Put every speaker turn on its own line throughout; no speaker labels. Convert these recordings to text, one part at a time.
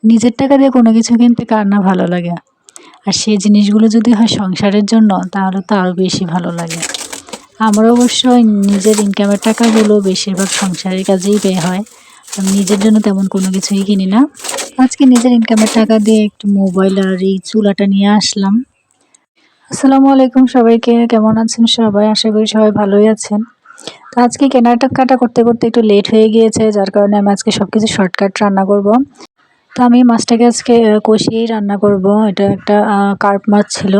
নিজের টাকা দিয়ে কোনো কিছু কিনতে কার না ভালো লাগে, আর সেই জিনিসগুলো যদি হয় সংসারের জন্য তাহলে তো আরও বেশি ভালো লাগে। আমার অবশ্যই নিজের ইনকামের টাকাগুলো বেশিরভাগ সংসারের কাজেই ব্যয় হয়। আমি নিজের জন্য তেমন কোনো কিছুই কিনি না। আজকে নিজের ইনকামের টাকা দিয়ে একটু মোবাইল আর এই চুলাটা নিয়ে আসলাম। আসসালামু আলাইকুম সবাইকে, কেমন আছেন সবাই? আশা করি সবাই ভালোই আছেন। তো আজকে কেনাকাটা করতে করতে একটু লেট হয়ে গিয়েছে, যার কারণে আমি আজকে সব কিছু শর্টকাট রান্না করব। তো আমি মাছটাকে আজকে কষিয়েই রান্না করব। এটা একটা কার্প মাছ ছিল।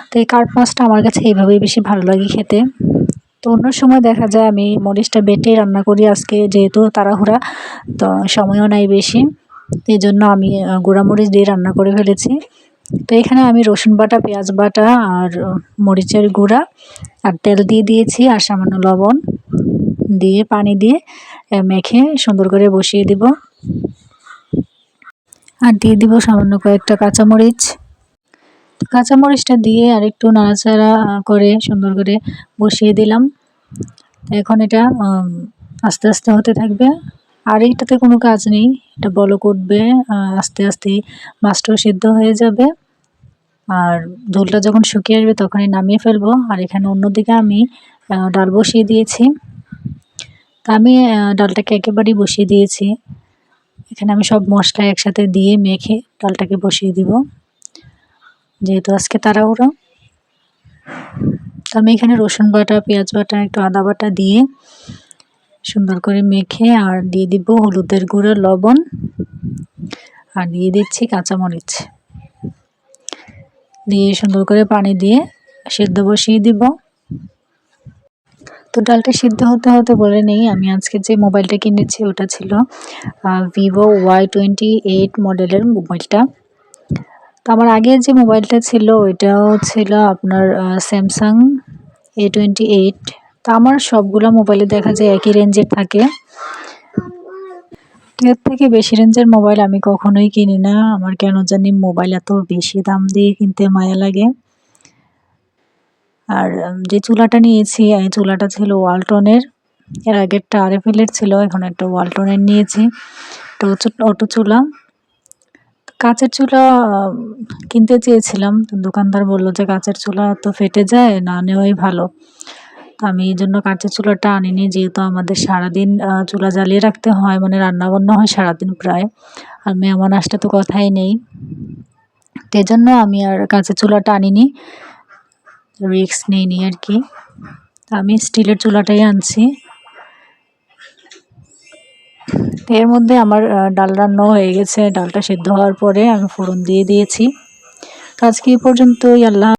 তো এই কার্প মাছটা আমার কাছে এইভাবেই বেশি ভালো লাগে খেতে। তো অন্য সময় দেখা যায় আমি মরিচটা বেটেই রান্না করি, আজকে যেহেতু তাড়াহুড়া তো সময়ও নাই বেশি, এই জন্য আমি গুঁড়া মরিচ দিয়ে রান্না করে ফেলেছি। তো এখানে আমি রসুন বাটা, পেঁয়াজ বাটা আর মরিচের গুঁড়া আর তেল দিয়ে দিয়েছি, আর সামান্য লবণ দিয়ে পানি দিয়ে মেখে সুন্দর করে বসিয়ে দিব। আর দিয়ে দিব সামান্য কয়েকটা কাঁচামরিচ। কাঁচামরিচটা দিয়ে আর একটু নাড়াচাড়া করে সুন্দর করে বসিয়ে দিলাম। এখন এটা আস্তে আস্তে হতে থাকবে, আর এইটাতে কোনো কাজ নেই, এটা বলক উঠবে, আস্তে আস্তে মাছটাও সিদ্ধ হয়ে যাবে। আর ঝোলটা যখন শুকিয়ে আসবে তখনই নামিয়ে ফেলবো। আর এখানে অন্যদিকে আমি ডাল বসিয়ে দিয়েছি। তা আমি ডালটাকে একেবারেই বসিয়ে দিয়েছি। এখানে আমি সব মশলা একসাথে দিয়ে মেখে ডালটাকে বসিয়ে দিব, যেহেতু আজকে তাড়াহুড়ো। তো আমি এখানে রসুন বাটা, পেঁয়াজ বাটা, একটু আদা বাটা দিয়ে সুন্দর করে মেখে আর দিয়ে দিব হলুদের গুঁড়ো, লবণ, আর দিয়ে দিচ্ছি কাঁচামরিচ দিয়ে সুন্দর করে পানি দিয়ে সিদ্ধ বসিয়ে দিব। তো ডালটা সিদ্ধ হতে হতে বলে নেই, আমি আজকে যে মোবাইলটা কিনেছি ওটা ছিল ভিভো Y28 মডেলের মোবাইলটা। তো আমার আগের যে মোবাইলটা ছিল ওইটাও ছিল আপনার স্যামসাং A28। তো আমার সবগুলো মোবাইলে দেখা যায় একই রেঞ্জের থাকে, এর থেকে বেশি রেঞ্জের মোবাইল আমি কখনোই কিনি না। আমার কেন জানি মোবাইল এত বেশি দাম দিয়ে কিনতে মায়া লাগে। আর যে চুলাটা নিয়েছি এই চুলাটা ছিল ওয়ালটনের, এর আগেরটা আরএফএল-এর ছিল, এখন একটা ওয়ালটনের নিয়েছি। এটা অটো চুলা। কাঁচের চুলা কিনতে চেয়েছিলাম, দোকানদার বলল যে কাঁচের চুলা তো ফেটে যায়, না নেওয়াই ভালো। তো আমি এই জন্য কাঁচের চুলাটা আনিনি, যেহেতু আমাদের সারাদিন চুলা জ্বালিয়ে রাখতে হয়, মানে রান্নাবান্না হয় সারাদিন প্রায়, আর মেহমান আসতে তো কথাই নেই। তো এই জন্য আমি আর কাঁচের চুলাটা আনিনি, রিস্ক নিইনি আর কি। আমি স্টিলের চুলাটাই আনছি। এর মধ্যে আমার ডাল রান্নাও হয়ে গেছে। ডালটা সেদ্ধ হওয়ার পরে আমি ফোড়ন দিয়ে দিয়েছি। তো আজকে এই পর্যন্তই। আল্লাহ।